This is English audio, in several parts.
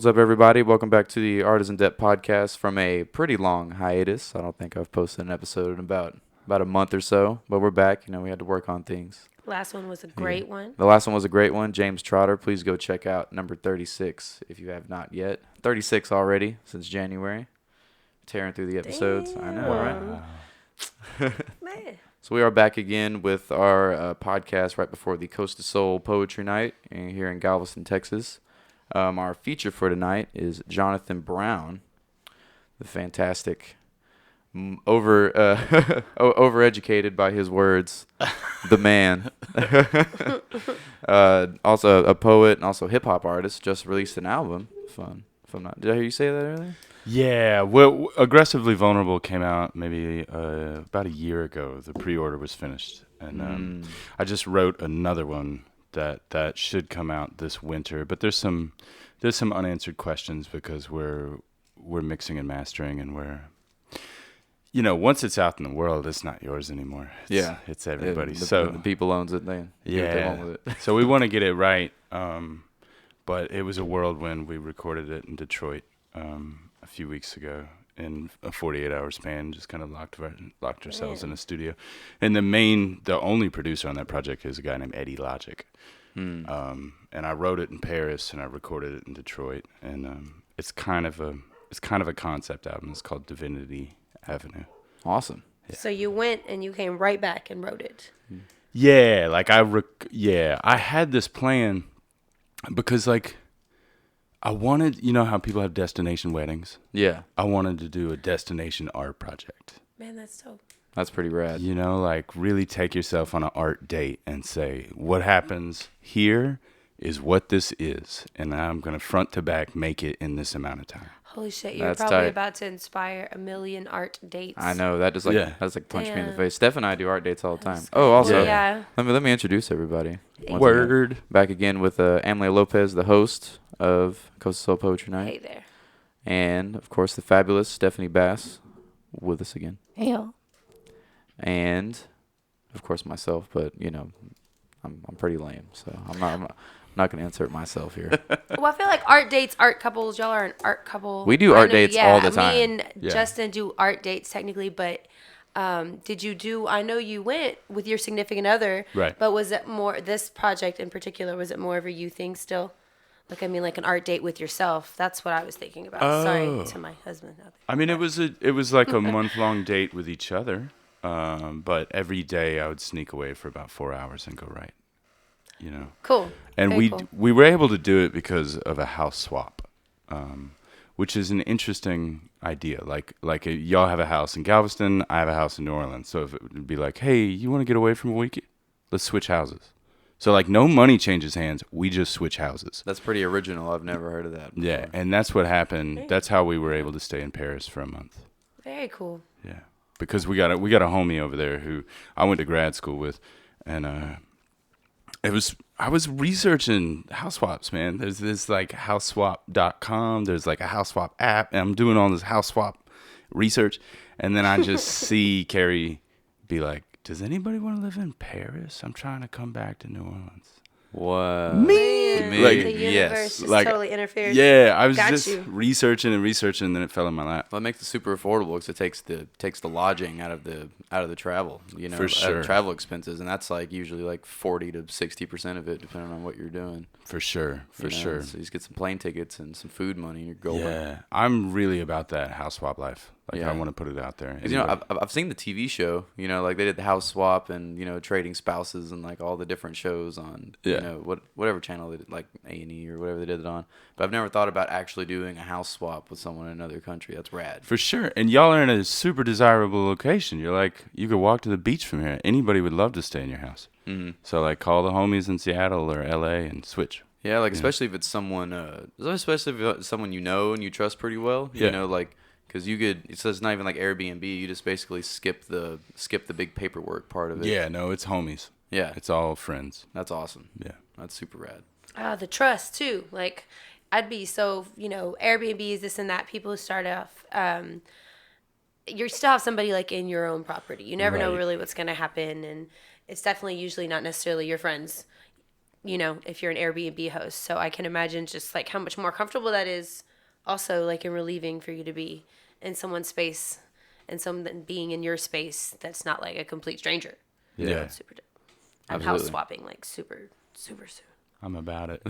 What's up, everybody? Welcome back to the Artisan Debt podcast from a pretty long hiatus. I don't think I've posted an episode in about a month or so, but we're back. We had to work on things. Last one was a great one. The last one was a great one. James Trotter, please go check out number 36 if you have not yet. 36 already since January. Tearing through the episodes. Damn. I know, right? Man. So we are back again with our podcast right before the Coast to Soul Poetry Night here in Galveston, Texas. Our feature for tonight is Jonathan Brown, the fantastic, overeducated by his words, the man. Also a poet and also hip hop artist. Just released an album. Fun. If I'm not, did I hear you say that earlier? Yeah, well, Aggressively Vulnerable came out maybe about a year ago. The pre-order was finished, and I just wrote another one that should come out this winter. But there's some unanswered questions because we're mixing and mastering, and once it's out in the world, it's not yours anymore. It's everybody's. The people owns it. They do what they want with it. So we want to get it right. But it was a whirlwind. We recorded it in Detroit a few weeks ago in a 48-hour span. Just kind of locked ourselves in a studio. And the only producer on that project is a guy named Eddie Logic. And I wrote it in Paris and I recorded it in Detroit. And it's kind of a concept album. It's called Divinity Avenue. Awesome. Yeah. So you went and you came right back and wrote it. Yeah, I had this plan because I wanted, how people have destination weddings? Yeah. I wanted to do a destination art project. Man, that's dope. That's pretty rad. Really take yourself on an art date and say, what happens here is what this is. And I'm going to front to back make it in this amount of time. Holy shit, you're That's probably tight. About to inspire a million art dates. I know, that's like punch me in the Damn. face. Steph and I do art dates all the time. Oh, also, Yeah. let me introduce everybody. Once Word. again. Back again with Amalia Lopez, the host of Coast to Soul Poetry Night. Hey there. And, of course, the fabulous Stephanie Bass with us again. Hey, y'all. And, of course, myself, but, I'm pretty lame, so I'm not going to insert myself here. Well, I feel like art dates, art couples, y'all are an art couple. We do art dates all the time. Me and Yeah. Justin do art dates technically, but did you do, I know you went with your significant other, Right. But was it more, this project in particular, was it more of a you thing still? Like an art date with yourself. That's what I was thinking about. Sorry to my husband. I mean, it was like a month-long date with each other. But every day I would sneak away for about 4 hours and go write. Cool. And Very cool. we were able to do it because of a house swap, which is an interesting idea. Like y'all have a house in Galveston, I have a house in New Orleans. So if it would be like, hey, you want to get away from a week? Let's switch houses. So no money changes hands. We just switch houses. That's pretty original. I've never heard of that before. Yeah, and that's what happened. That's how we were able to stay in Paris for a month. Very cool. Yeah, because we got a homie over there who I went to grad school with, and I was researching house swaps, man. There's this houseswap.com. There's a house swap app, and I'm doing all this house swap research, and then I just see Carrie be like, "Does anybody want to live in Paris? I'm trying to come back to New Orleans." What? Me? The universe just totally interfered. Yeah, I was Got just you. researching, and then it fell in my lap. Well, it makes it super affordable because it takes the lodging out of the travel, For sure. travel expenses, and that's usually 40 to 60% of it, depending on what you're doing. For sure, sure. So you just get some plane tickets and some food money, and you're golden. Yeah, I'm really about that house swap life. Yeah. I want to put it out there. 'Cause, I've seen the TV show. They did the house swap and trading spouses and all the different shows on whatever channel they did, like A&E or whatever they did it on. But I've never thought about actually doing a house swap with someone in another country. That's rad. For sure. And y'all are in a super desirable location. You're you could walk to the beach from here. Anybody would love to stay in your house. Mm-hmm. So call the homies in Seattle or LA and switch. Yeah, especially if it's someone, especially if it's someone and you trust pretty well. Because it says it's not even like Airbnb. You just basically skip the big paperwork part of it. Yeah, no, it's homies. Yeah, It's all friends. that's awesome. Yeah. That's super rad. The trust too. I'd be so, Airbnbs, this and that. People who start off, you still have somebody in your own property. You never know Right. really what's going to happen. And it's definitely usually not necessarily your friends. you know, if you're an Airbnb host. So I can imagine just like how much more comfortable that is also like and relieving for you to be in someone's space and someone being in your space that's not like a complete stranger. Yeah. Super dope. I'm Absolutely. house swapping like super soon. I'm about it.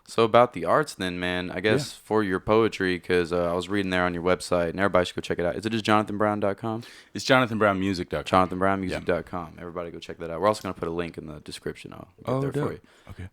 So about the arts then, man, I guess for your poetry, because I was reading there on your website, and everybody should go check it out. Is it just jonathanbrown.com? It's jonathanbrownmusic.com. jonathanbrownmusic.com. Everybody go check that out. We're also going to put a link in the description. I'll get there for you. Okay.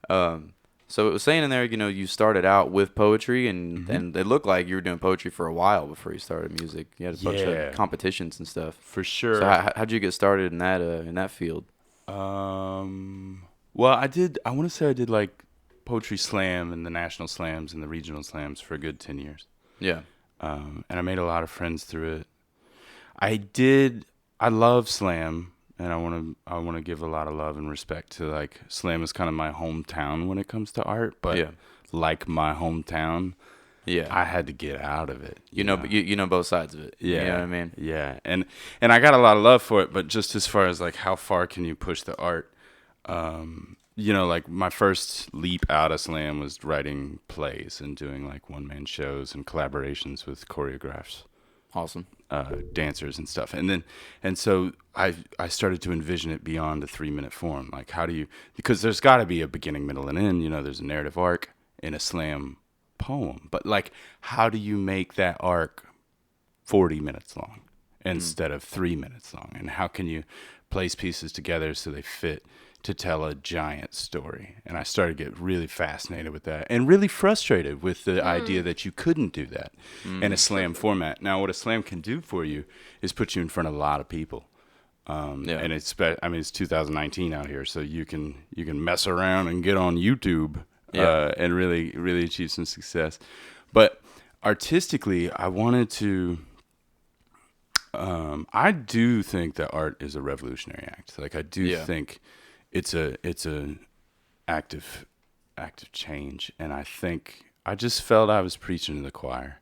So it was saying in there, you know, you started out with poetry, and it looked like you were doing poetry for a while before you started music. You had a bunch of competitions and stuff. For sure. So how'd you get started in that field? Well, I want to say I did like poetry slam and the national slams and the regional slams for a good 10 years. Yeah. And I made a lot of friends through it. I love slam, and I want to give a lot of love and respect to, like, slam is kind of my hometown when it comes to art, but like my hometown, I had to get out of it. You know both sides of it. Yeah. You know what I mean? Yeah. And I got a lot of love for it, but just as far as like how far can you push the art, you know, like my first leap out of slam was writing plays and doing like one-man shows and collaborations with choreographs. Awesome. Dancers and stuff. And so I started to envision it beyond a 3-minute form. Like, how do you, because there's got to be a beginning, middle, and end, you know, there's a narrative arc in a slam poem, but like, how do you make that arc 40 minutes long instead of 3 minutes long? And how can you place pieces together so they fit to tell a giant story? And I started to get really fascinated with that and really frustrated with the idea that you couldn't do that in a slam format. Now, what a slam can do for you is put you in front of a lot of people. And it's 2019 out here, so you can mess around and get on YouTube and really, really achieve some success. But artistically, I wanted to, I do think that art is a revolutionary act. Like, I do think it's a active change, and I think I just felt I was preaching to the choir.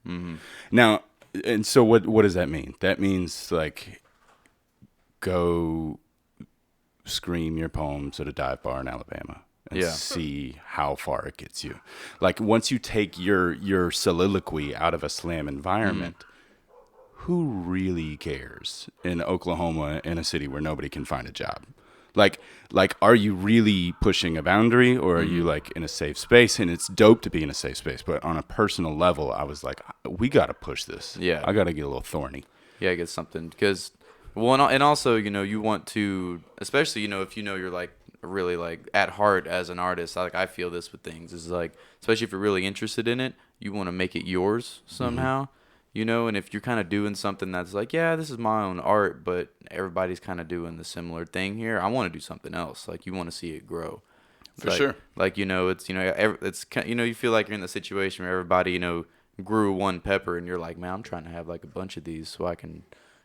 Now, and so what does that mean? That means, like, go scream your poems at a dive bar in Alabama and see how far it gets you. Like, once you take your soliloquy out of a slam environment, who really cares in Oklahoma, in a city where nobody can find a job? Like, are you really pushing a boundary, or are you like in a safe space? And it's dope to be in a safe space, but on a personal level, I was like, we got to push this. Yeah. I got to get a little thorny. Yeah, get something, because, well, and also, you know, you want to, especially, you know, if you know you're like really like at heart as an artist, like I feel this with things, is like, especially if you're really interested in it, you want to make it yours somehow. You know, and if you're kind of doing something that's like, yeah, this is my own art, but everybody's kind of doing the similar thing here, I want to do something else. Like, you want to see it grow. For sure. Like, you know, it's, you know, it's, you know, you feel like you're in the situation where everybody, you know, grew one pepper, and you're like, man, I'm trying to have like a bunch of these so I can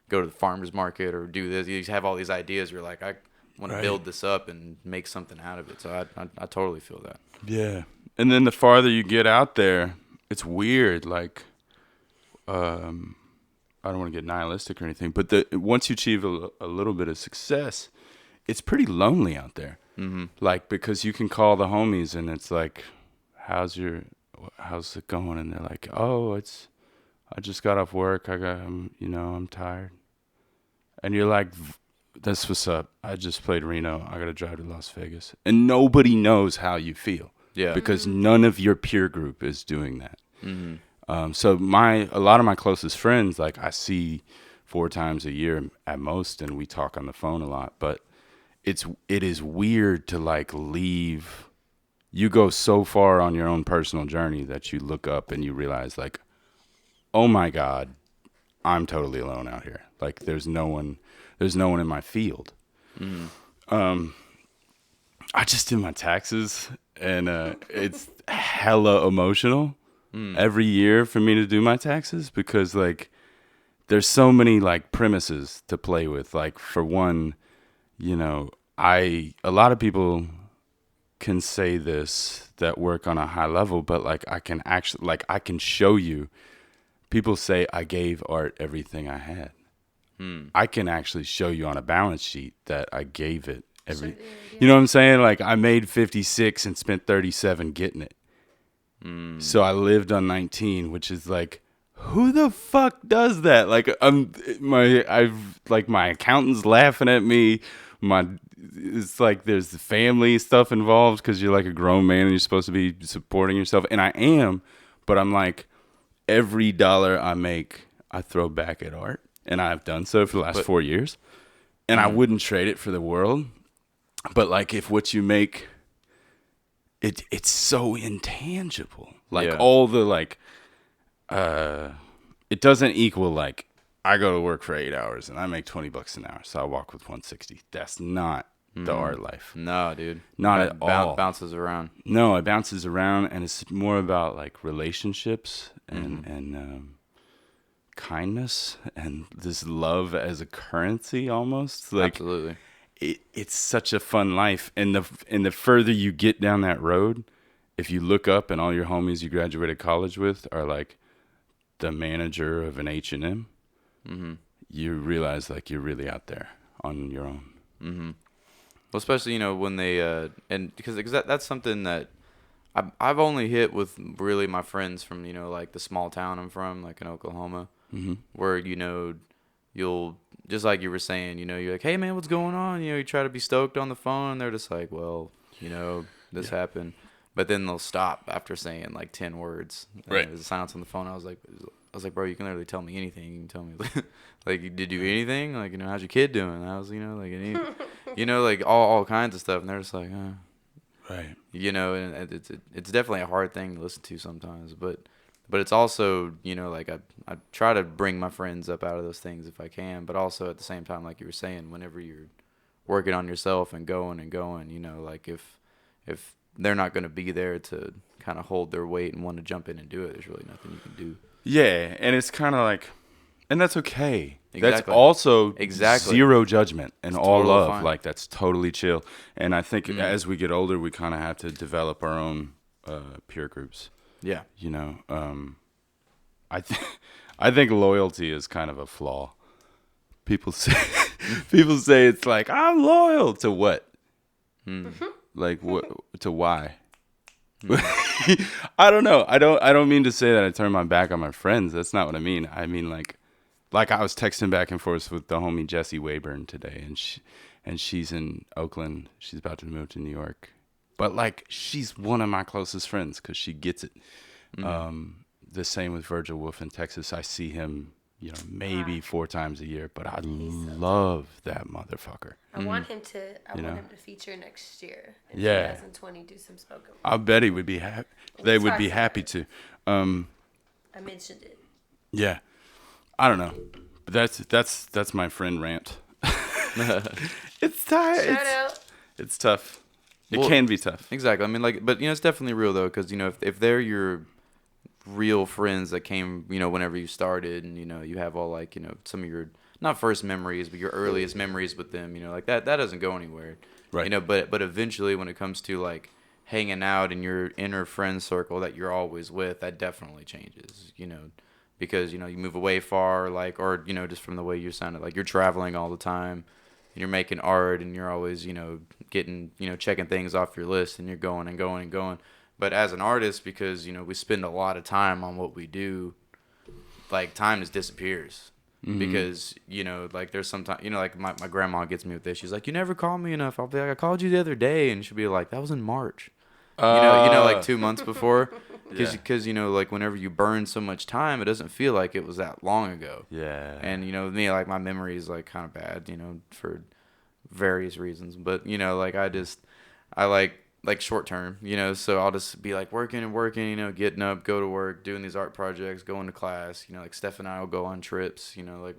go to the farmer's market or do this. You have all these ideas. You're like, I want to build this up and make something out of it. So I totally feel that. Yeah. And then the farther you get out there, it's weird. Like, I don't want to get nihilistic or anything, but once you achieve a little bit of success, it's pretty lonely out there. Like, because you can call the homies and it's like, how's it going? And they're like, oh, I just got off work. I'm tired. And you're like, that's what's up. I just played Reno. I got to drive to Las Vegas. And nobody knows how you feel. Yeah. Because none of your peer group is doing that. So a lot of my closest friends, like, I see 4 times a year at most, and we talk on the phone a lot. But it is weird to, like, leave. You go so far on your own personal journey that you look up and you realize, like, oh my God, I'm totally alone out here. Like, there's no one in my field. I just did my taxes, and it's hella emotional. Every year for me to do my taxes, because, like, there's so many, like, premises to play with. Like, for one, you know, a lot of people can say this that work on a high level, but, like, I can show you. People say I gave art everything I had. I can actually show you on a balance sheet that I gave it every. Sure, yeah. You know what I'm saying? Like I made 56 and spent 37 getting it. So I lived on 19, which is like, who the fuck does that? Like my accountant's laughing at me. It's like there's the family stuff involved because you're like a grown man and you're supposed to be supporting yourself, and I am, but I'm like, every dollar I make, I throw back at art, and I've done so for the last 4 years, and I wouldn't trade it for the world. But like, if what you make, it's so intangible. Like all the like, it doesn't equal like I go to work for 8 hours and I make $20 an hour, so I walk with 160. That's not the art life. No, dude. Not at all. Bounces around. No, it bounces around, and it's more about like relationships and kindness and this love as a currency almost. Like, absolutely. It's such a fun life, and the further you get down that road, if you look up and all your homies you graduated college with are like the manager of an H&M, you realize like you're really out there on your own. Well, especially, when they and because that's something that I've only hit with really my friends from, like the small town I'm from, like in Oklahoma, where, you'll, just like you were saying, you're like, hey man, what's going on? You try to be stoked on the phone, and they're just like, well, this happened. But then they'll stop after saying like 10 words. Right. There's a silence on the phone. I was like, bro, you can literally tell me anything. You can tell me, like, did you do anything? Like, how's your kid doing? How's, like, any, like all kinds of stuff. And they're just like, Right. And it's definitely a hard thing to listen to sometimes. But it's also, like I try to bring my friends up out of those things if I can. But also at the same time, like you were saying, whenever you're working on yourself and going, like if they're not going to be there to kind of hold their weight and want to jump in and do it, there's really nothing you can do. Yeah, and it's kind of like, and that's okay. Exactly. That's also zero judgment and it's all totally love. fine. Like, that's totally chill. And I think as we get older, we kind of have to develop our own peer groups. Yeah. I think loyalty is kind of a flaw. People say it's like, I'm loyal to what? Like what? To why? I don't know. I don't mean to say that I turn my back on my friends. That's not what I mean. I mean like I was texting back and forth with the homie Jessie Wayburn today, and she's in Oakland. She's about to move to New York, but like she's one of my closest friends because she gets it. The same with Virgil Wolf in Texas. I see him, maybe 4 times a year, but I love that motherfucker. I want him to. Want him to feature next year. In 2020, do some spoken. I bet he would be happy. They would be happy to. I mentioned it. Yeah, I don't know, but that's my friend rant. It's tired. Shout out. It's tough. It can be tough. Exactly. I mean, like, but it's definitely real though, because if they're your real friends that came, whenever you started, and you have all like, some of your not first memories, but your earliest memories with them, like that doesn't go anywhere, right? But eventually, when it comes to like hanging out in your inner friend circle that you're always with, that definitely changes, because you move away far, like, or just from the way you sounded, like you're traveling all the time, and you're making art, and you're always getting checking things off your list, and you're going and going and going. But as an artist, because, we spend a lot of time on what we do, like, time just disappears. Because, like, there's sometimes, like, my grandma gets me with this. She's like, you never call me enough. I'll be like, I called you the other day. And she'll be like, that was in March. Like 2 months before. Because, like, whenever you burn so much time, it doesn't feel like it was that long ago. Yeah. And, with me, like, my memory is, like, kind of bad, for various reasons. But, like, I like short term, so I'll just be like working and working, getting up, go to work, doing these art projects, going to class, like Steph and I will go on trips, like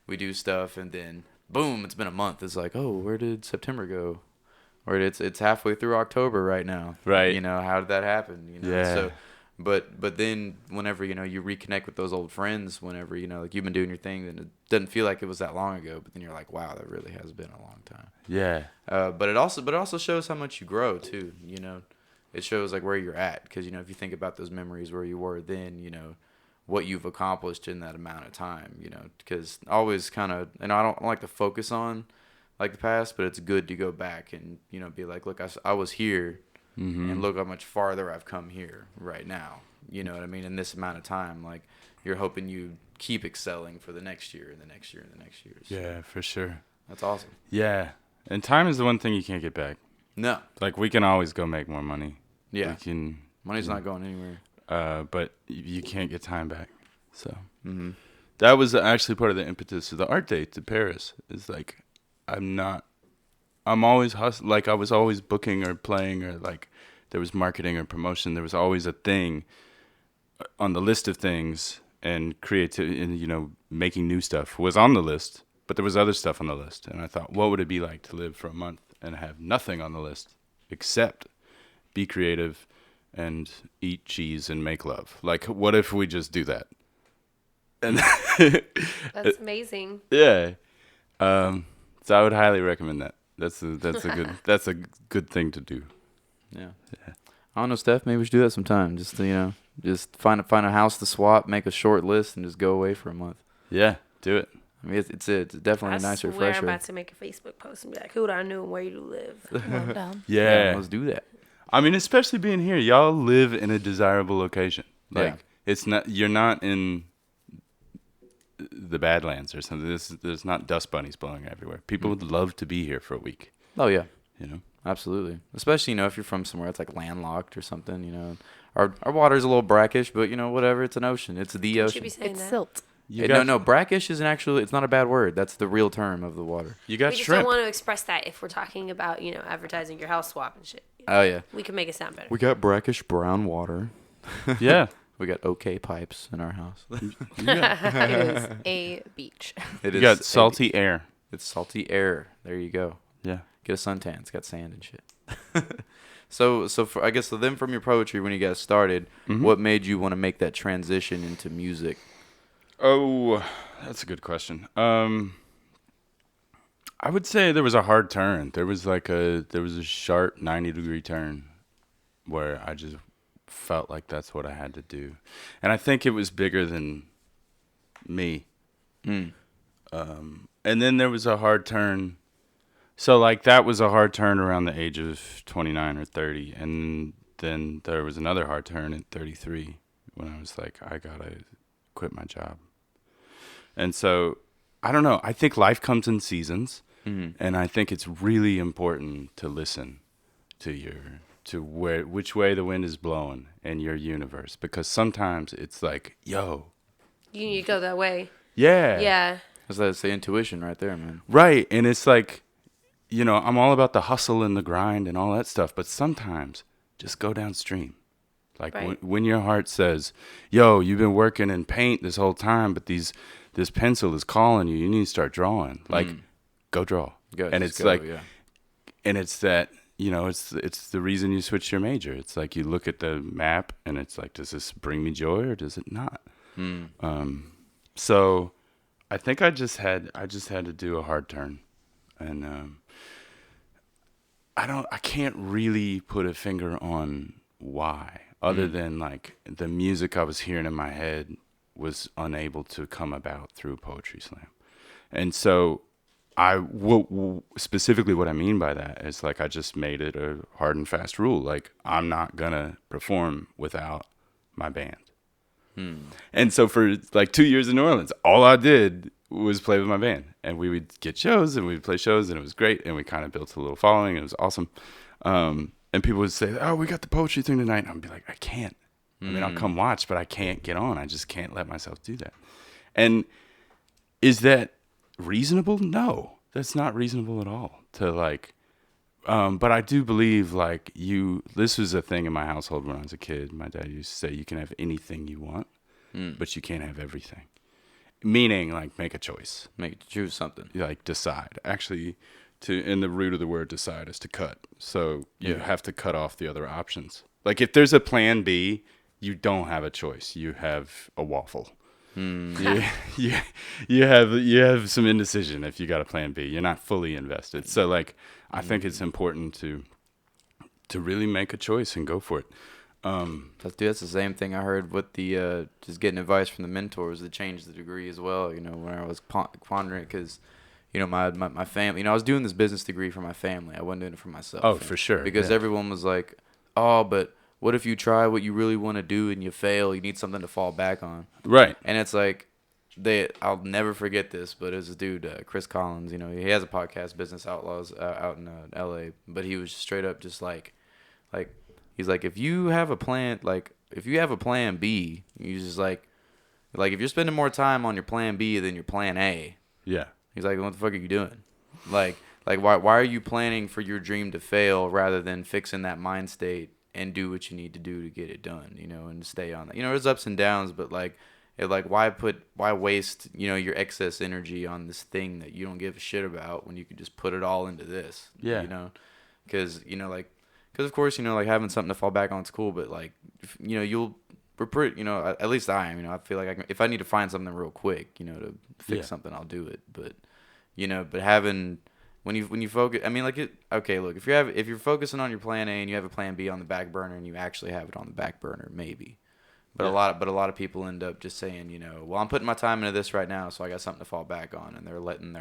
we do stuff, and then boom, it's been a month. It's like, oh, where did September go? Or it's halfway through October right now. Right. How did that happen? Yeah. So but then whenever, you reconnect with those old friends, whenever, like you've been doing your thing, then it doesn't feel like it was that long ago, but then you're like, wow, that really has been a long time. Yeah. But it also shows how much you grow too. It shows like where you're at, because if you think about those memories where you were then, what you've accomplished in that amount of time. Because always kind of, and I don't like to focus on like the past, but it's good to go back and, be like, look, I was here, and look how much farther I've come here right now. You know what I mean? In this amount of time, like, you're hoping you keep excelling for the next year and the next year and the next year. So Yeah, for sure. that's awesome. Yeah. And time is the one thing you can't get back. No. Like, we can always go make more money. Yeah. We can. Money's not going anywhere. But you can't get time back. So Mm-hmm. that was actually part of the impetus of the art day to Paris. Is like, I'm always like, I was always booking or playing, or like there was marketing or promotion. There was always a thing on the list of things, and creativity and, making new stuff was on the list, but there was other stuff on the list. And I thought, what would it be like to live for a month and have nothing on the list except be creative and eat cheese and make love? Like, what if we just do that? And That's amazing. yeah. So I would highly recommend that. That's a good thing to do. Yeah. I don't know, Steph. Maybe we should do that sometime. Just to, just find a house to swap, make a short list, and just go away for a month. Yeah, do it. I mean, it's definitely a nice refresher. I'm about to make a Facebook post and be like, who do I know and where you live? Well done. Yeah. Let's do that. I mean, especially being here, y'all live in a desirable location. Like, Yeah. it's not, you're not in the Badlands or something. There's not dust bunnies blowing everywhere. People would love to be here for a week. Oh yeah, Absolutely. Especially if you're from somewhere that's like landlocked or something. Our water's a little brackish, but whatever. It's an ocean. It's the You should ocean. be saying It's that. silt. No, brackish isn't actually. It's not a bad word. That's the real term of the water. You got We just shrimp. don't want to express that if we're talking about, advertising your house swap and shit. Oh yeah. We can make it sound better. We got brackish brown water. Yeah. We got OK pipes in our house. It is a beach. It You is got salty air. It's salty air. There you go. Yeah. Get a suntan. It's got sand and shit. So then from your poetry, when you got started, what made you want to make that transition into music? Oh, that's a good question. I would say there was a hard turn. There was a sharp 90-degree turn where I just felt like that's what I had to do. And I think it was bigger than me. And then there was a hard turn. So like that was a hard turn around the age of 29 or 30. And then there was another hard turn at 33 when I was like, I gotta quit my job. And so, I don't know. I think life comes in seasons. And I think it's really important to listen to which way the wind is blowing in your universe. Because sometimes it's like, yo. You need to go that way. Yeah. Yeah. That's the intuition right there, man. Right. And it's like, I'm all about the hustle and the grind and all that stuff. But sometimes just go downstream. Like Right. when your heart says, yo, you've been working in paint this whole time, but this pencil is calling you. You need to start drawing. Like, go draw. And it's like, and it's that, it's the reason you switch your major. It's like you look at the map and it's like, does this bring me joy or does it not? So I think I just had to do a hard turn. And I can't really put a finger on why, other than like the music I was hearing in my head was unable to come about through Poetry Slam. And so specifically what I mean by that is like I just made it a hard and fast rule. Like I'm not going to perform without my band. And so for like 2 years in New Orleans, all I did was play with my band. And we would get shows and we'd play shows and it was great. And we kind of built a little following. And it was awesome. And people would say, oh, we got the poetry thing tonight. And I'd be like, I can't. I mean, I'll come watch, but I can't get on. I just can't let myself do that. And is that reasonable? No, that's not reasonable at all to like, but I do believe like this was a thing in my household when I was a kid. My dad used to say, you can have anything you want, but you can't have everything. Meaning like make a choice. Choose something. Like decide. Actually, in the root of the word decide is to cut. So you have to cut off the other options. Like if there's a plan B, you don't have a choice. You have a waffle. You have some indecision if you got a plan B. You're not fully invested. So like I think it's important to really make a choice and go for it. That's the same thing I heard with the just getting advice from the mentors to change the degree as well. When I was pondering, because you know, my family, you know, I was doing this business degree for my family. I wasn't doing it for myself. Oh, for sure. Because everyone was like, oh, but what if you try what you really want to do and you fail? You need something to fall back on. Right. And it's like, I'll never forget this, but it was this dude, Chris Collins, you know, he has a podcast, Business Outlaws, out in LA, but he was straight up just like, he's like, if you have a plan B, you just like if you're spending more time on your plan B than your plan A, Yeah. he's like, what the fuck are you doing? Like why are you planning for your dream to fail rather than fixing that mind state and do what you need to do to get it done, you know, and stay on that. You know, there's ups and downs, but like why waste, you know, your excess energy on this thing that you don't give a shit about when you could just put it all into this? Yeah. You know, because of course, you know, like having something to fall back on is cool, but like, you know, we're pretty, you know, at least I am, you know, I feel like if I need to find something real quick, you know, to fix something, I'll do it. But, you know, having, when you focus, I mean, like look, if you're focusing on your plan A and you have a plan B on the back burner and you actually have it on the back burner, maybe. But a lot of people end up just saying, you know, well, I'm putting my time into this right now, so I got something to fall back on, and they're letting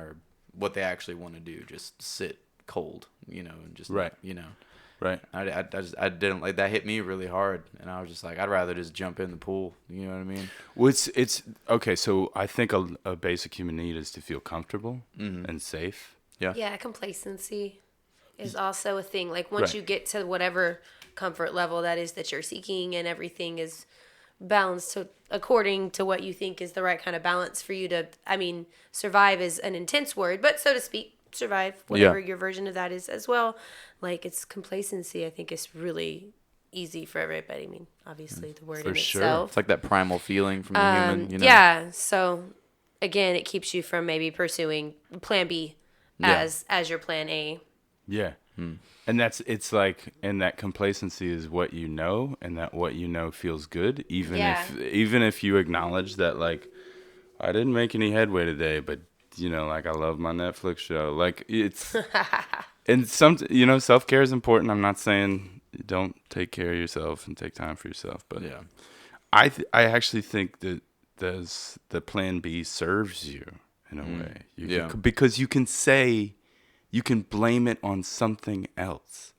what they actually want to do just sit cold, you know, and just you know. Right. I didn't like that. Hit me really hard, and I was just like, I'd rather just jump in the pool. You know what I mean? Well, it's okay. So I think a basic human need is to feel comfortable and safe. Yeah. Yeah, complacency is also a thing. Like once you get to whatever comfort level that is that you're seeking, and everything is balanced according to what you think is the right kind of balance for you to. I mean, survive is an intense word, but so to speak. Survive, whatever your version of that is as well. Like, it's complacency, I think, is really easy for everybody. I mean, obviously the word for in sure. itself. It's like that primal feeling from the human, you know? Yeah, so again, it keeps you from maybe pursuing plan B as your plan A. Yeah. And it's like, and that complacency is what you know, and that what you know feels good, even if you acknowledge that, like, I didn't make any headway today, but you know, like, I love my Netflix show. Like, it's, and you know, self-care is important. I'm not saying don't take care of yourself and take time for yourself, but yeah, I actually think that the plan B serves you in a way. Because you can blame it on something else.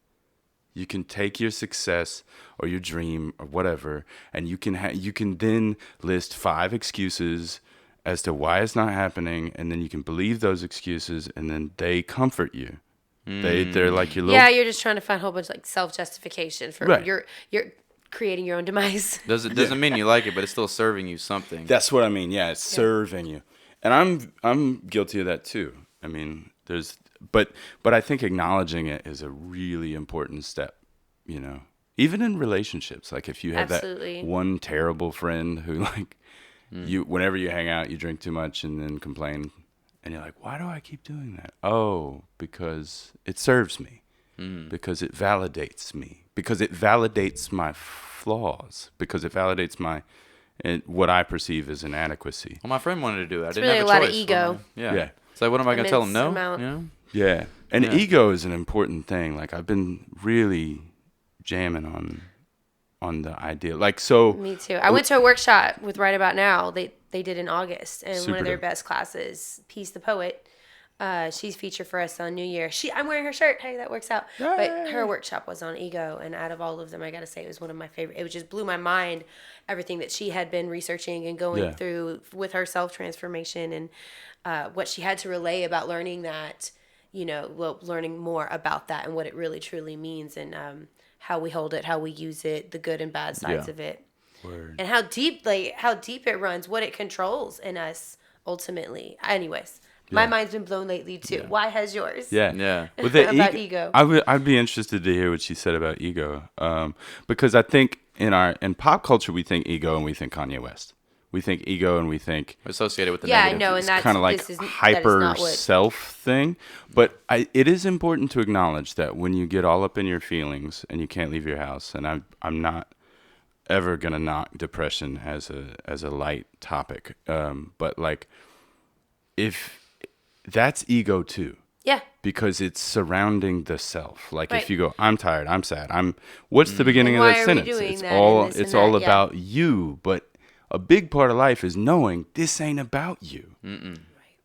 You can take your success or your dream or whatever, and you can then list 5 excuses as to why it's not happening, and then you can believe those excuses, and then they comfort you. They're like your little... Yeah, you're just trying to find a whole bunch of like self-justification for you're creating your own demise. Doesn't mean you like it, but it's still serving you something. That's what I mean. Yeah, it's serving you, and I'm guilty of that too. I mean, but I think acknowledging it is a really important step. You know, even in relationships, like if you have that one terrible friend who like. Whenever you hang out, you drink too much and then complain, and you're like, why do I keep doing that? Oh, because it serves me, because it validates me, because it validates my flaws, because it validates what I perceive as inadequacy. Well, my friend wanted to do it. I didn't really have a lot choice. Of ego. Yeah. It's like, what am I going to tell him? No. You know? Yeah. And ego is an important thing. Like, I've been really jamming on the idea, like, so me too. I went to a workshop with Right About Now. They did in August, and one of their best classes, Peace the Poet, she's featured for us on New Year. I'm wearing her shirt. Hey, that works out. Yay. But her workshop was on ego, and out of all of them, I gotta say it was one of my favorite. It just blew my mind, everything that she had been researching and going through with her self transformation, and what she had to relay about learning that, you know, learning more about that and what it really truly means, and how we hold it, how we use it, the good and bad sides of it. Word. And how deep it runs, what it controls in us ultimately. Anyways, my mind's been blown lately too. Yeah. Why has yours? Yeah. With the about ego. I'd be interested to hear what she said about ego, because I think in pop culture we think ego and we think Kanye West. We think ego and we think associated with the negative. I know, and that's kind of like hyper self thing. But it is important to acknowledge that when you get all up in your feelings and you can't leave your house, and I'm not ever gonna knock depression as a light topic, but like, if that's ego too. Yeah. Because it's surrounding the self. Like, if you go, I'm tired, I'm sad, what's the beginning of that sentence? It's all about you, but a big part of life is knowing this ain't about you.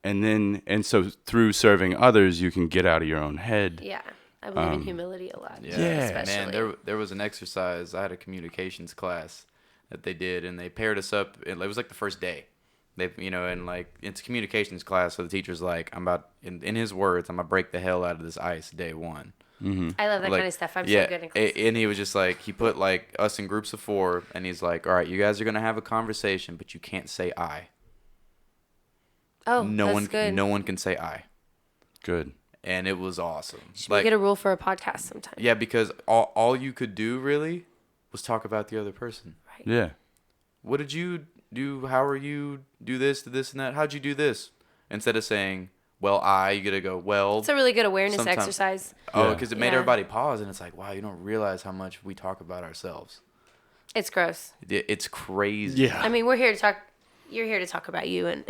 And so through serving others, you can get out of your own head. Yeah. I believe in humility a lot. Yeah, Especially. man. There was an exercise. I had a communications class that they did, and they paired us up. It was like the first day. They, and like it's a communications class, so the teacher's like, I'm about, in his words, I'm gonna break the hell out of this ice day one. I love that kind of stuff. I'm so good in class. And he was just like, he put like us in groups of 4, and he's like, all right, you guys are gonna have a conversation, but you can't say I. Oh, No that's one, good. no one can say I. Good. And it was awesome. Should we get a rule for a podcast sometime? Yeah, because all you could do really was talk about the other person. Right. Yeah. What did you do? How are you? Do this, and that. How'd you do this? Instead of saying, well, you gotta go, well. It's a really good awareness sometimes- exercise. Oh, Yeah. because it made Yeah. everybody pause, and it's like, wow, you don't realize how much we talk about ourselves. It's gross. It's crazy. Yeah. I mean, we're here to talk. You're here to talk about you and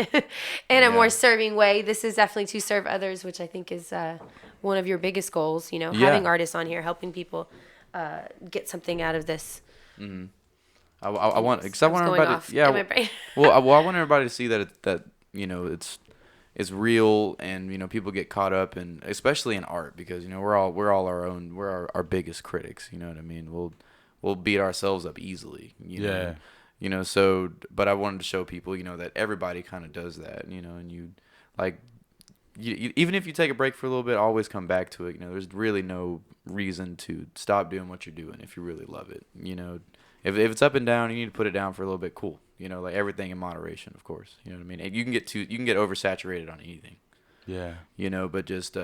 in a more serving way. This is definitely to serve others, which I think is one of your biggest goals. Having artists on here, helping people get something out of this. I want, because I want going everybody. off Yeah. in my brain. I want everybody to see that it's real, and people get caught up in, especially in art, because we're all our biggest critics. You know what I mean? We'll beat ourselves up easily. Yeah. So, but I wanted to show people, that everybody kind of does that, and you, like, even if you take a break for a little bit, always come back to it. There's really no reason to stop doing what you're doing if you really love it. If it's up and down, you need to put it down for a little bit. Cool. Like everything in moderation, of course. You know what I mean? And you can get oversaturated on anything. Yeah. But just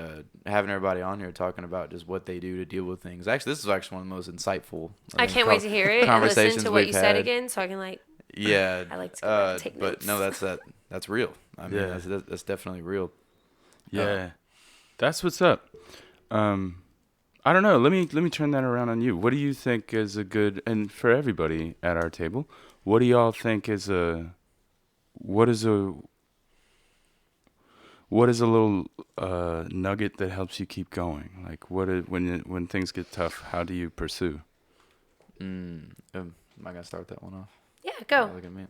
having everybody on here talking about just what they do to deal with things. Actually, this is actually one of the most insightful. I can't wait to hear it and listen to what you said again, so I can Yeah. I like to go back and take but notes. no, that's real. I mean, Yeah. that's definitely real. Yeah. That's what's up. I don't know. Let me turn that around on you. What do you think is a good, and for everybody at our table, what do y'all think is what is a little nugget that helps you keep going? Like when things get tough, how do you pursue? Am I gonna start that one off? Yeah, go. Look at me.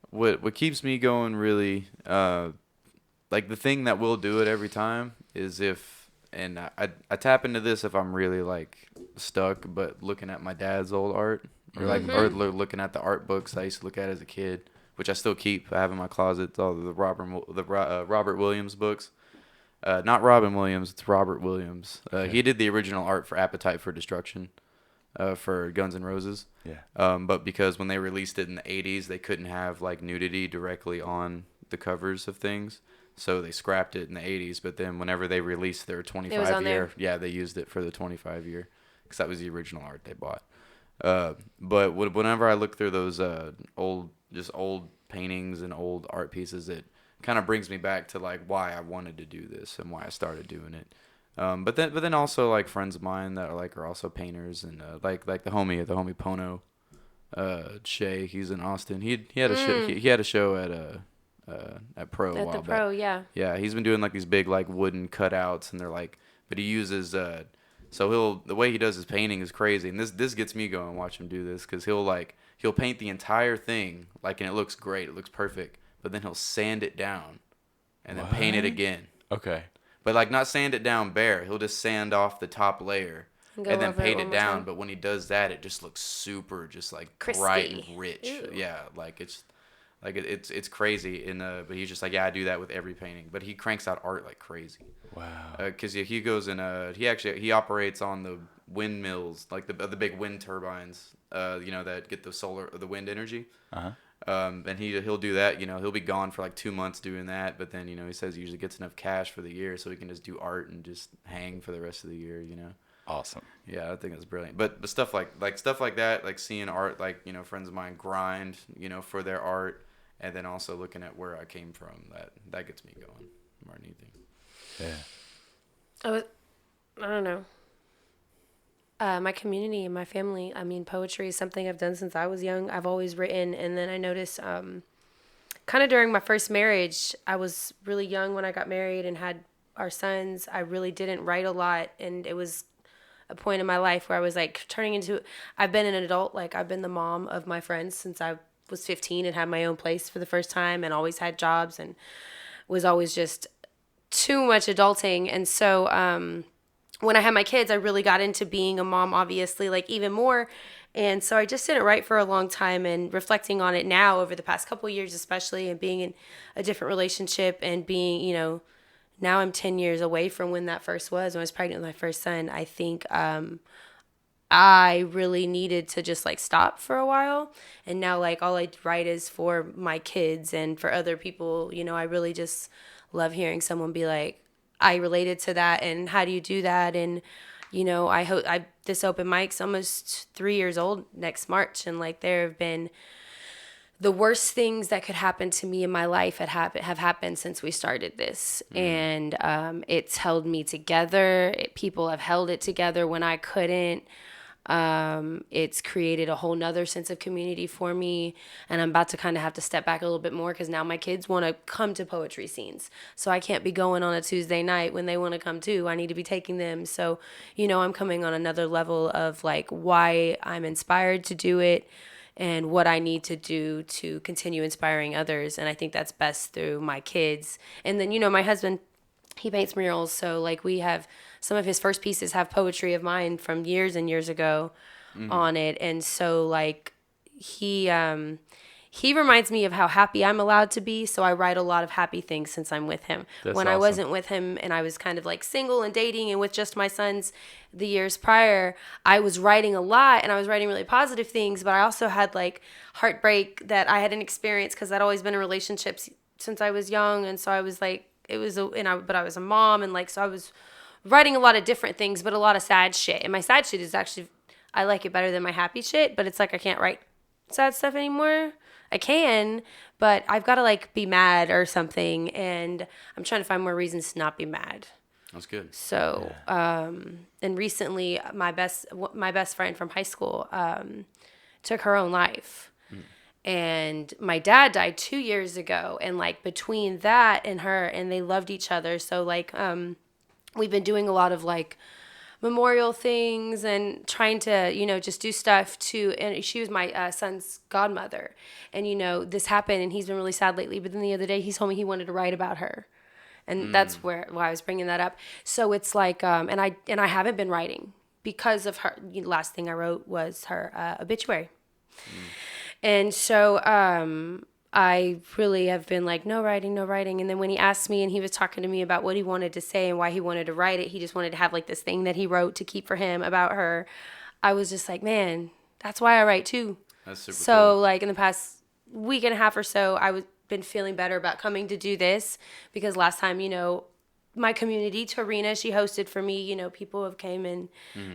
What keeps me going really, like the thing that will do it every time is and I tap into this if I'm really like stuck, but looking at my dad's old art, or or looking at the art books I used to look at as a kid, which I still keep. I have in my closet all the Robert Williams books. Not Robin Williams, it's Robert Williams. He did the original art for Appetite for Destruction, for Guns N' Roses. Yeah. But because when they released it in the 80s, they couldn't have like nudity directly on the covers of things. So they scrapped it in the 80s, but then whenever they released their 25-year, they used it for the 25-year, because that was the original art they bought. But whenever I look through those old paintings and old art pieces, it kind of brings me back to like why I wanted to do this and why I started doing it. But then also like friends of mine that are also painters, and like the homie Pono, Shay, he's in Austin. He had a show at Pro a while back. Pro, yeah. Yeah, he's been doing like these big like wooden cutouts, and they're like, but he uses so the way he does his painting is crazy, and this gets me going. Watch him do this, because he'll paint the entire thing and it looks great, it looks perfect, but then he'll sand it down, and then paint it again. Okay. But like not sand it down bare, he'll just sand off the top layer and then paint it down. But when he does that, it just looks super, just like crispy, bright and rich. Ew. Yeah, like it's crazy. But he's just like, yeah, I do that with every painting. But he cranks out art like crazy. Wow. Because he goes in he operates on the windmills, like the big wind turbines, that get the wind energy. Uh-huh. And he'll do that. He'll be gone for like 2 months doing that. But then he says he usually gets enough cash for the year, so he can just do art and just hang for the rest of the year. Awesome. Yeah, I think that's brilliant. But stuff like that, like seeing art, like friends of mine grind, for their art, and then also looking at where I came from, that gets me going more than anything. Yeah. I don't know. My community and my family, I mean, poetry is something I've done since I was young. I've always written, and then I noticed kind of during my first marriage, I was really young when I got married and had our sons. I really didn't write a lot, and it was a point in my life where I was like I've been an adult, like I've been the mom of my friends since I was 15 and had my own place for the first time and always had jobs and was always just too much adulting. And so when I had my kids, I really got into being a mom, obviously, like even more. And so I just didn't write for a long time, and reflecting on it now over the past couple of years, especially, and being in a different relationship and being, you know, now I'm 10 years away from when that first was, when I was pregnant with my first son. I think I really needed to just like stop for a while. And now like all I write is for my kids and for other people. You know, I really just love hearing someone be like, I related to that, and how do you do that? And you know, I hope this open mic's almost 3 years old next March, and like there have been the worst things that could happen to me in my life have happened since we started this. And it's held me together. People have held it together when I couldn't. It's created a whole nother sense of community for me, and I'm about to kind of have to step back a little bit more because now my kids want to come to poetry scenes, so I can't be going on a Tuesday night when they want to come too. I need to be taking them. So, you know, I'm coming on another level of like why I'm inspired to do it and what I need to do to continue inspiring others. And I think that's best through my kids. And then, you know, my husband, he paints murals, so like we have some of his first pieces have poetry of mine from years and years ago on it. And so like he reminds me of how happy I'm allowed to be, so I write a lot of happy things since I'm with him. That's when I awesome. wasn't with him and I was kind of like single and dating and with just my sons the years prior, I was writing a lot and I was writing really positive things, but I also had like heartbreak that I hadn't experienced because I'd always been in relationships since I was young. And so I was like, but I was a mom, and like, so I was writing a lot of different things, but a lot of sad shit. And my sad shit is actually, I like it better than my happy shit, but it's like I can't write sad stuff anymore. I can, but I've got to like be mad or something, and I'm trying to find more reasons to not be mad. That's good. So, and recently my best friend from high school took her own life. And my dad died 2 years ago, and like between that and her, and they loved each other. So like we've been doing a lot of like memorial things and trying to, you know, just do stuff to, and she was my son's godmother. And, you know, this happened and he's been really sad lately. But then the other day he told me he wanted to write about her. And that's why I was bringing that up. So it's like, and I haven't been writing because of her. The last thing I wrote was her obituary. And so I really have been like, no writing. And then when he asked me and he was talking to me about what he wanted to say and why he wanted to write it, he just wanted to have like this thing that he wrote to keep for him about her. I was just like, man, that's why I write too. That's super So cool. like in the past week and a half or so, been feeling better about coming to do this, because last time, you know, my community, Tarina, she hosted for me, you know, people have came and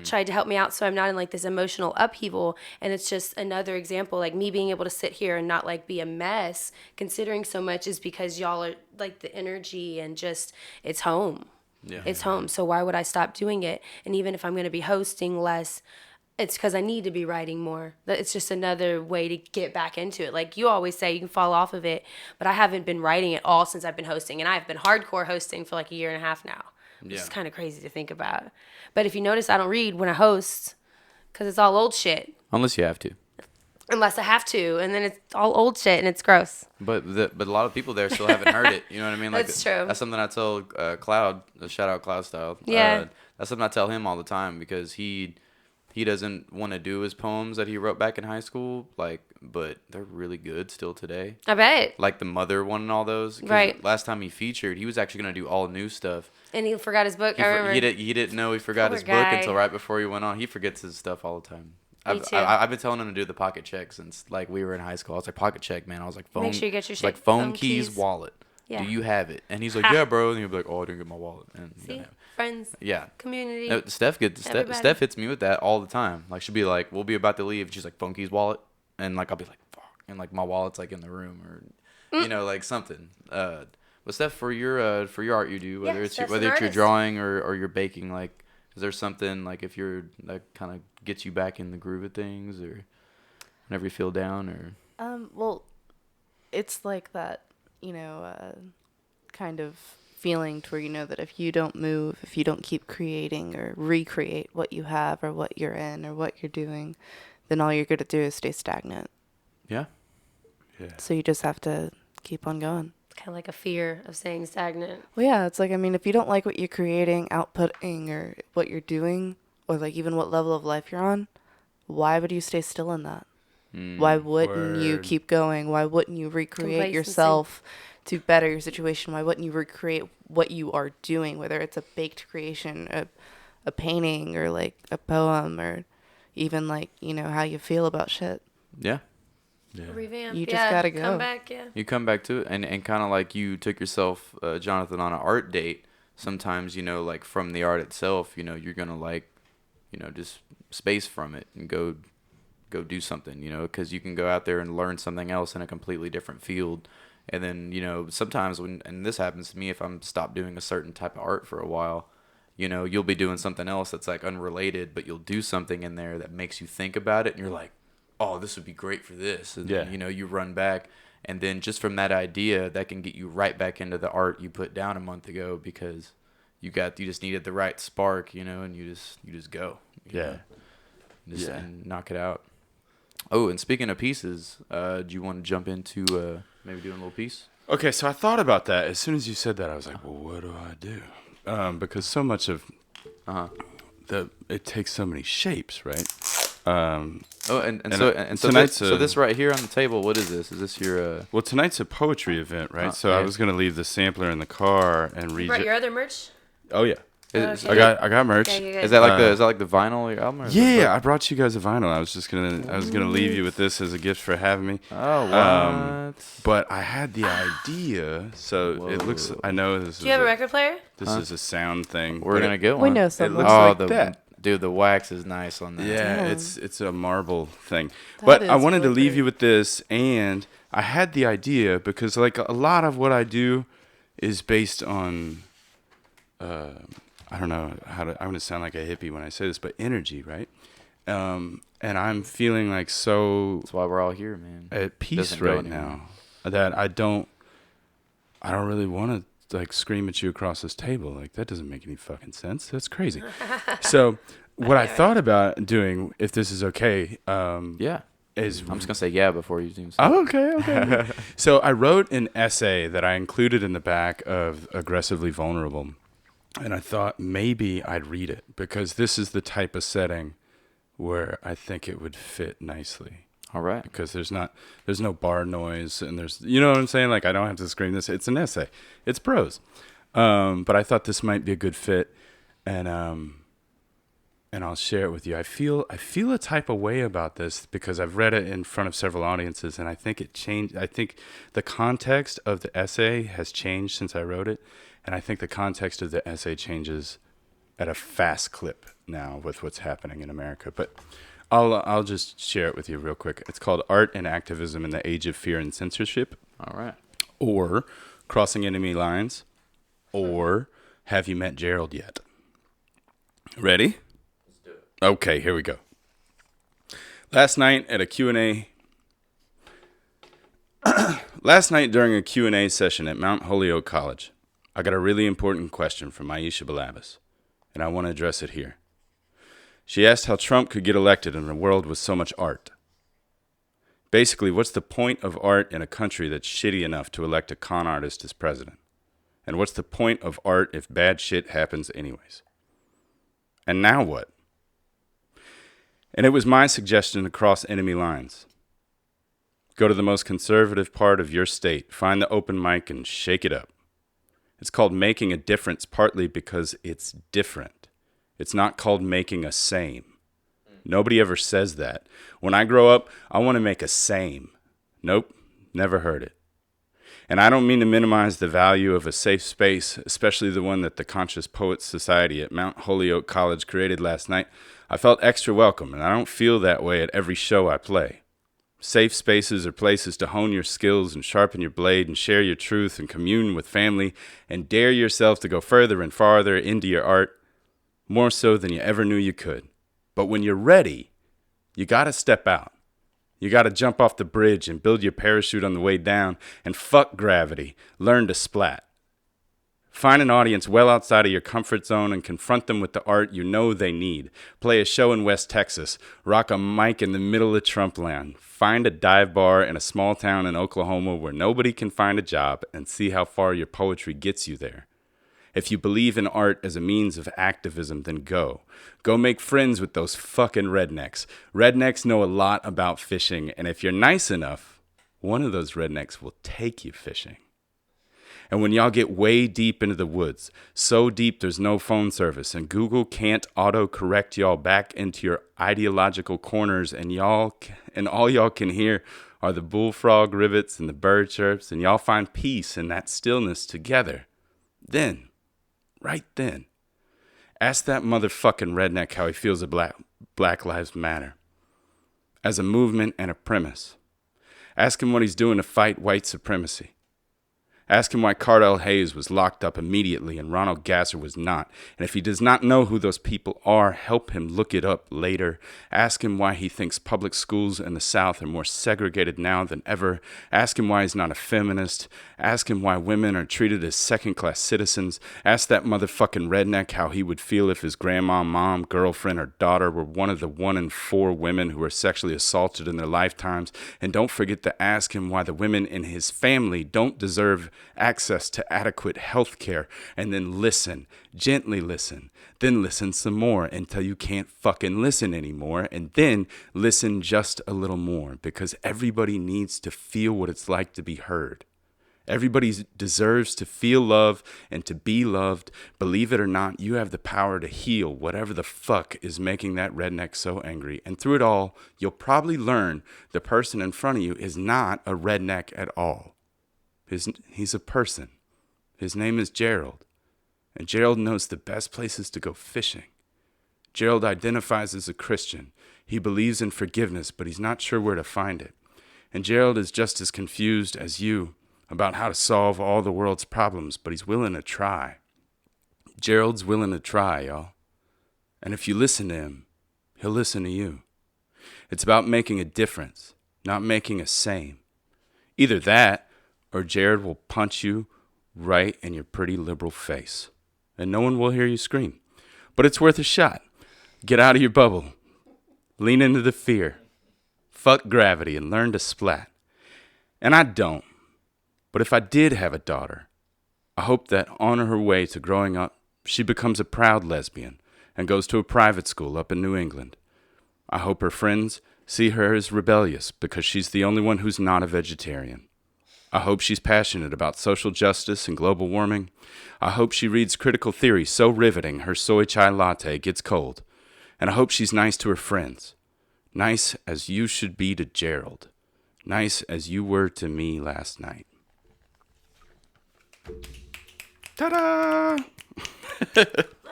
tried to help me out, so I'm not in like this emotional upheaval. And it's just another example, like me being able to sit here and not like be a mess considering so much is because y'all are like the energy, and just it's home. It's home. So why would I stop doing it? And even if I'm going to be hosting less, it's because I need to be writing more. It's just another way to get back into it. Like you always say, you can fall off of it, but I haven't been writing at all since I've been hosting. And I've been hardcore hosting for like a year and a half now, which is kind of crazy to think about. But if you notice, I don't read when I host because it's all old shit. Unless you have to. Unless I have to, and then it's all old shit and it's gross. But a lot of people there still haven't heard it. You know what I mean? Like That's true. That's something I tell Cloud. Shout out Cloud Style. Yeah. That's something I tell him all the time, because he doesn't want to do his poems that he wrote back in high school, like, but they're really good still today. I bet. Like the Mother one and all those. 'Cause Right. Last time he featured, he was actually going to do all new stuff. And he forgot his book. I remember. He didn't know he forgot Poor his book guy. until right before he went on. He forgets his stuff all the time. Me too. I've been telling him to do the pocket check since like we were in high school. I was like, pocket check, man. I was like, phone. Make sure you get your shit. Like phone Phone keys, keys. wallet. Yeah. Do you have it? And he's like, yeah, bro. And he'll be like, oh, I didn't get my wallet. And he See? doesn't have it. Friends. Yeah. Community. No, Steph hits me with that all the time. Like she'll be like, we'll be about to leave. She's like, phone keys, wallet, and like I'll be like, fuck, and like my wallet's like in the room, or you know, like something. But Steph, for your art you do, whether it's Steph's your an artist. drawing or your baking, like, is there something like if you're that kind of gets you back in the groove of things, or whenever you feel down, or Well, it's like that, you know, kind of feeling to where you know that if you don't move, if you don't keep creating or recreate what you have or what you're in or what you're doing, then all you're going to do is stay stagnant. yeah. Yeah. So you just have to keep on going. It's kind of like a fear of staying stagnant. Well, yeah, it's like, I mean, if you don't like what you're creating, outputting, or what you're doing, or like even what level of life you're on, why would you stay still in that? Why wouldn't you Word. keep going? Why wouldn't you recreate Complacency. yourself to better your situation? Why wouldn't you recreate what you are doing, whether it's a baked creation, a painting, or like a poem, or even like, you know, how you feel about shit? Yeah. Yeah. Revamp. You just gotta go. Come back, yeah. You come back to it, and kind of like you took yourself, Jonathan, on an art date. Sometimes, you know, like from the art itself, you know, you're gonna like, you know, just space from it and go do something, you know, because you can go out there and learn something else in a completely different field. And then, you know, sometimes and this happens to me, if I'm stopped doing a certain type of art for a while, you know, you'll be doing something else that's like unrelated, but you'll do something in there that makes you think about it, and you're like, oh, this would be great for this. And then, you know, you run back, and then just from that idea, that can get you right back into the art you put down a month ago, because you just needed the right spark, you know, and you just go. Yeah. And knock it out. Oh, and speaking of pieces, do you want to jump into maybe doing a little piece? Okay, so I thought about that. As soon as you said that, I was like, well, what do I do? Because so much of it takes so many shapes, right? So this right here on the table, what is this? Is this your Well, tonight's a poetry event, right? So yeah. I was gonna leave the sampler in the car and You read. brought your other merch? Oh yeah, is, Okay. I got merch. Okay, good. is that like the vinyl of your album? Or is it Yeah, book? I brought you guys a vinyl. I was gonna leave you with this as a gift for having me. Oh, what? But I had the idea, so it looks. I know this Do you have a record player? This is a sound thing. We're but gonna get one. We know someone. looks Oh, like that. Dude, the wax is nice on that. Yeah, Damn. it's a marble thing. That But I is wanted to really leave pretty. you with this, and I had the idea because like a lot of what I do is based on I don't know I'm going to sound like a hippie when I say this, but energy, right? And I'm feeling like so That's why we're all here, man. at peace Doesn't go right anywhere. now that I don't really want to like scream at you across this table. Like that doesn't make any fucking sense. That's crazy. So what I thought about doing, if this is okay, Yeah. is I'm just gonna say yeah before you do. Oh, okay. So I wrote an essay that I included in the back of Aggressively Vulnerable, and I thought maybe I'd read it because this is the type of setting where I think it would fit nicely. All right. Because there's no bar noise, and you know what I'm saying? Like I don't have to scream this. It's an essay. It's prose. But I thought this might be a good fit, and I'll share it with you. I feel a type of way about this because I've read it in front of several audiences, and I think it changed. I think the context of the essay has changed since I wrote it, and I think the context of the essay changes at a fast clip now with what's happening in America. But I'll just share it with you real quick. It's called Art and Activism in the Age of Fear and Censorship, All right. or Crossing Enemy Lines, or Have You Met Gerald Yet? Ready? Okay, here we go. Last night during a Q&A session at Mount Holyoke College, I got a really important question from Aisha Balabas, and I want to address it here. She asked how Trump could get elected in a world with so much art. Basically, what's the point of art in a country that's shitty enough to elect a con artist as president? And what's the point of art if bad shit happens anyways? And now what? And it was my suggestion to cross enemy lines. Go to the most conservative part of your state, find the open mic, and shake it up. It's called making a difference partly because it's different. It's not called making a same. Nobody ever says that. When I grow up, I want to make a same. Nope, never heard it. And I don't mean to minimize the value of a safe space, especially the one that the Conscious Poets Society at Mount Holyoke College created last night. I felt extra welcome, and I don't feel that way at every show I play. Safe spaces are places to hone your skills and sharpen your blade and share your truth and commune with family and dare yourself to go further and farther into your art, more so than you ever knew you could. But when you're ready, you got to step out. You got to jump off the bridge and build your parachute on the way down and fuck gravity. Learn to splat. Find an audience well outside of your comfort zone and confront them with the art you know they need. Play a show in West Texas. Rock a mic in the middle of Trump land. Find a dive bar in a small town in Oklahoma where nobody can find a job and see how far your poetry gets you there. If you believe in art as a means of activism, then go. Go make friends with those fucking rednecks. Rednecks know a lot about fishing, and if you're nice enough, one of those rednecks will take you fishing. And when y'all get way deep into the woods, so deep there's no phone service, and Google can't auto-correct y'all back into your ideological corners, and all y'all can hear are the bullfrog rivets and the bird chirps, and y'all find peace in that stillness together, then, right then, ask that motherfucking redneck how he feels about Black Lives Matter as a movement and a premise. Ask him what he's doing to fight white supremacy. Ask him why Cardell Hayes was locked up immediately and Ronald Gasser was not. And if he does not know who those people are, help him look it up later. Ask him why he thinks public schools in the South are more segregated now than ever. Ask him why he's not a feminist. Ask him why women are treated as second-class citizens. Ask that motherfucking redneck how he would feel if his grandma, mom, girlfriend, or daughter were one of the 1 in 4 women who were sexually assaulted in their lifetimes. And don't forget to ask him why the women in his family don't deserve access to adequate health care, and then listen, gently listen, then listen some more until you can't fucking listen anymore, and then listen just a little more, because everybody needs to feel what it's like to be heard. Everybody deserves to feel love and to be loved. Believe it or not, you have the power to heal whatever the fuck is making that redneck so angry. And through it all, you'll probably learn the person in front of you is not a redneck at all. He's a person. His name is Gerald. And Gerald knows the best places to go fishing. Gerald identifies as a Christian. He believes in forgiveness, but he's not sure where to find it. And Gerald is just as confused as you about how to solve all the world's problems, but he's willing to try. Gerald's willing to try, y'all. And if you listen to him, he'll listen to you. It's about making a difference, not making a same. Either that, or Jared will punch you right in your pretty liberal face. And no one will hear you scream. But it's worth a shot. Get out of your bubble. Lean into the fear. Fuck gravity and learn to splat. And I don't. But if I did have a daughter, I hope that on her way to growing up, she becomes a proud lesbian and goes to a private school up in New England. I hope her friends see her as rebellious because she's the only one who's not a vegetarian. I hope she's passionate about social justice and global warming. I hope she reads critical theory so riveting her soy chai latte gets cold. And I hope she's nice to her friends. Nice as you should be to Gerald. Nice as you were to me last night. Ta-da!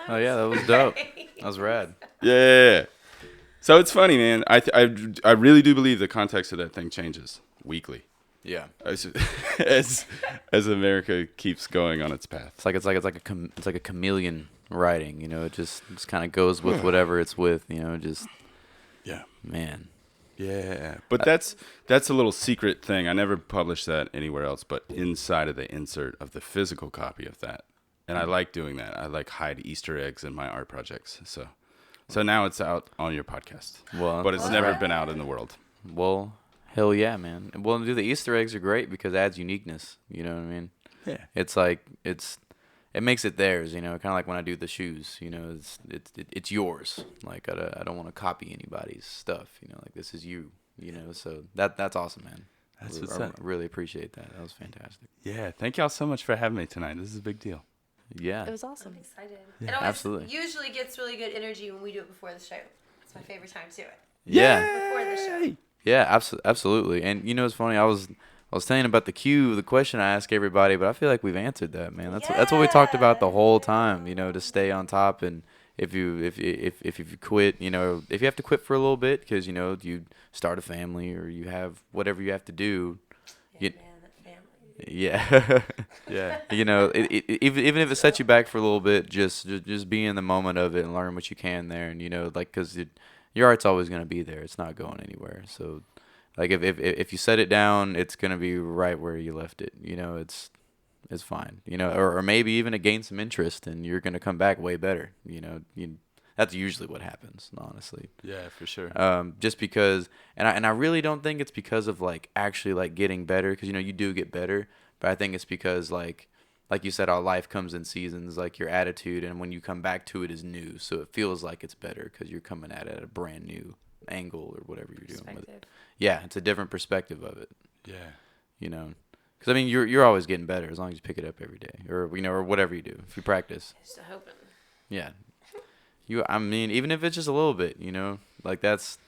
Oh yeah, that was dope. That was rad. Yeah. So it's funny, man. I really do believe the context of that thing changes weekly. Yeah, as America keeps going on its path. it's like a chameleon writing. You know, it just kind of goes with whatever it's with. You know, just yeah, man. Yeah, but that's a little secret thing. I never published that anywhere else, but inside of the insert of the physical copy of that. And I like doing that. I like hide Easter eggs in my art projects. So now it's out on your podcast. Well, but it's never been out in the world. Well, hell yeah, man. Well, the Easter eggs are great because it adds uniqueness. You know what I mean? Yeah. It's like it makes it theirs. You know, kind of like when I do the shoes. You know, it's yours. Like I don't want to copy anybody's stuff. You know, like this is you. You know, so that's awesome, man. That's I really appreciate that. That was fantastic. Yeah, thank y'all so much for having me tonight. This is a big deal. Yeah. It was awesome. I'm excited. Yeah. It always Absolutely. usually gets really good energy when we do it before the show. It's my favorite time to do it. Yeah. Before the show. Yeah, absolutely. And you know, it's funny. I was telling about the question I ask everybody, but I feel like we've answered that, man. That's what we talked about the whole time. You know, to stay on top, and if you quit, you know, if you have to quit for a little bit because you know you start a family or you have whatever you have to do. Yeah, man, that family. Yeah. Yeah. You know, even if it sets you back for a little bit, just be in the moment of it and learn what you can there, and you know, like because your art's always gonna be there. It's not going anywhere. So, like if you set it down, it's gonna be right where you left it. You know, it's is fine. You know, or maybe even it gains some interest, and you're gonna come back way better. You know, that's usually what happens, honestly. Yeah, for sure. Just because, and I really don't think it's because of like actually like getting better, because you know you do get better, but I think it's because like you said, our life comes in seasons. Like your attitude, and when you come back to it, is new, so it feels like it's better because you're coming at it at a brand new angle or whatever you're doing with it. Yeah, it's a different perspective of it. Yeah. You know, because I mean, you're always getting better as long as you pick it up every day, or you know, or whatever you do. If you practice. Just hoping. Yeah. I mean, even if it's just a little bit, you know, like that's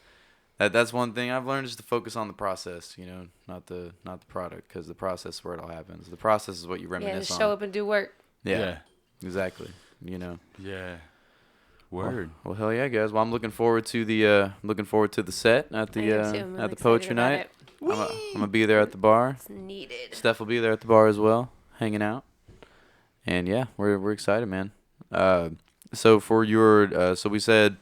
one thing I've learned, is to focus on the process, you know, not the product, because the process is where it all happens. The process is what you reminisce Yeah, on. show up and do work. Yeah. Exactly. You know. Yeah. Word. Well, hell yeah, guys. Well, I'm looking forward to the set at the poetry night. I'm gonna be there at the bar. It's needed. Steph will be there at the bar as well, hanging out. And yeah, we're excited, man. So for your so we said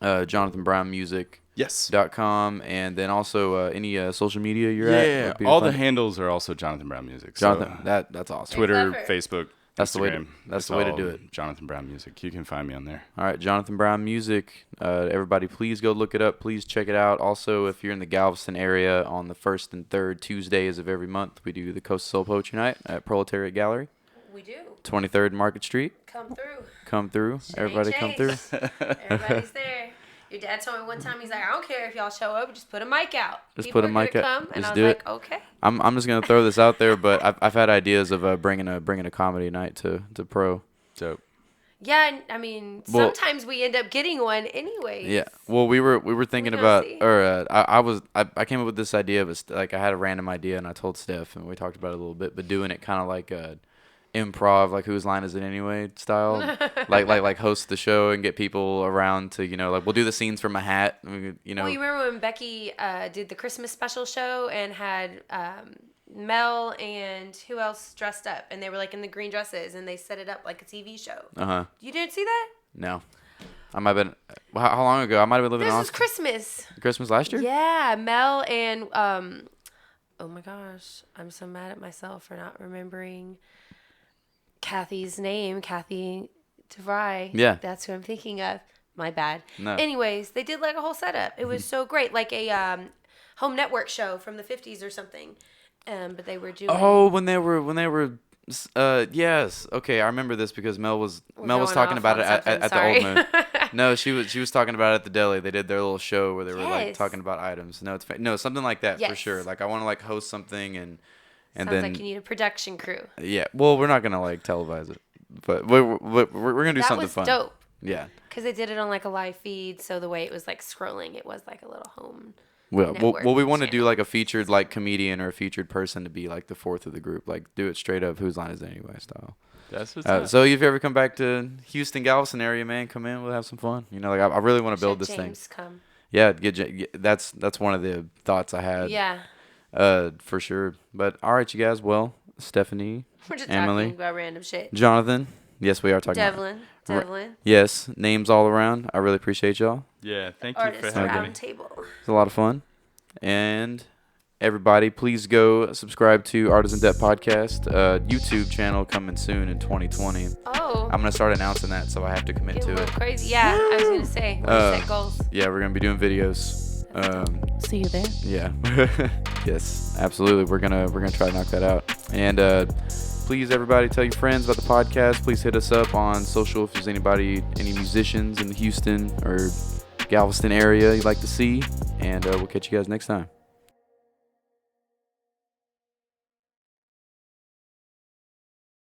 Jonathan Brown Music. Yes. .com, and then also any social media you're at. Yeah, all the handles are also Jonathan Brown Music. Jonathan, so that's awesome. Twitter, Facebook, that's Instagram. That's the way to do it. Jonathan Brown Music. You can find me on there. All right, Jonathan Brown Music. Everybody, please go look it up. Please check it out. Also, if you're in the Galveston area, on the 1st and 3rd Tuesdays of every month, we do the Coastal Soul Poetry Night at Proletariat Gallery. We do. 23rd Market Street. Come through. Everybody come through. Everybody's there. Your dad told me one time, he's like, I don't care if y'all show up, just put a mic out. Just put a mic out. Come. And just I was do like, it. okay. I'm just gonna throw this out there, but I've had ideas of bringing a comedy night to Pro. Dope. Yeah, I mean, sometimes we end up getting one anyway. Yeah. Well, we were thinking about, or I came up with this idea, but like I had a random idea, and I told Steph, and we talked about it a little bit, but doing it kind of like improv, like Whose Line Is It Anyway style, like host the show and get people around to, you know, like we'll do the scenes from a hat, you know. Well, you remember when Becky did the Christmas special show and had Mel and who else dressed up, and they were like in the green dresses, and they set it up like a TV show. You didn't see that? No. I might have been. How long ago? I might have been living in Austin. This was Christmas. Christmas last year? Yeah, Mel and oh my gosh, I'm so mad at myself for not remembering Kathy's name, Kathy DeVry. Yeah. That's who I'm thinking of. My bad. No. Anyways, they did like a whole setup. It was so great. Like a home network show from the 50s or something. But they were doing... Oh, when they were yes. Okay, I remember this because Mel was talking about it at the Old Moon. No, she was talking about it at the deli. They did their little show where they were like talking about items. No, something like that for sure. Like I want to like host something and Sounds then like you need a production crew. Yeah. Well, we're not gonna like televise it, but we're gonna do something fun. That was dope. Yeah. Because they did it on like a live feed, so the way it was like scrolling, it was like a little home. Well, we want to do like a featured like comedian or a featured person to be like the fourth of the group. Like do it straight up. Whose Line Is It Anyway style. That's what's up. So if you ever come back to Houston, Galveston area, man, come in. We'll have some fun. You know, like I really want to build this James thing. Come. Yeah, that's one of the thoughts I had. Yeah. For sure. But all right, you guys. Well, Stephanie, We're just Emily, talking about random shit. Jonathan. Yes, we are talking Devlin. Yes, names all around. I really appreciate y'all. Yeah, thank you Artist for having me. round table. It's a lot of fun. And everybody, please go subscribe to Artists in Debt Podcast YouTube channel coming soon in 2020. Oh. I'm going to start announcing that, so I have to commit to it. Crazy. Yeah, I was going to say. Set goals. Yeah, we're going to be doing videos. See you there. Yeah. Yes, absolutely. We're gonna try to knock that out. And please, everybody, tell your friends about the podcast. Please hit us up on social if there's any musicians in the Houston or Galveston area you'd like to see. And we'll catch you guys next time.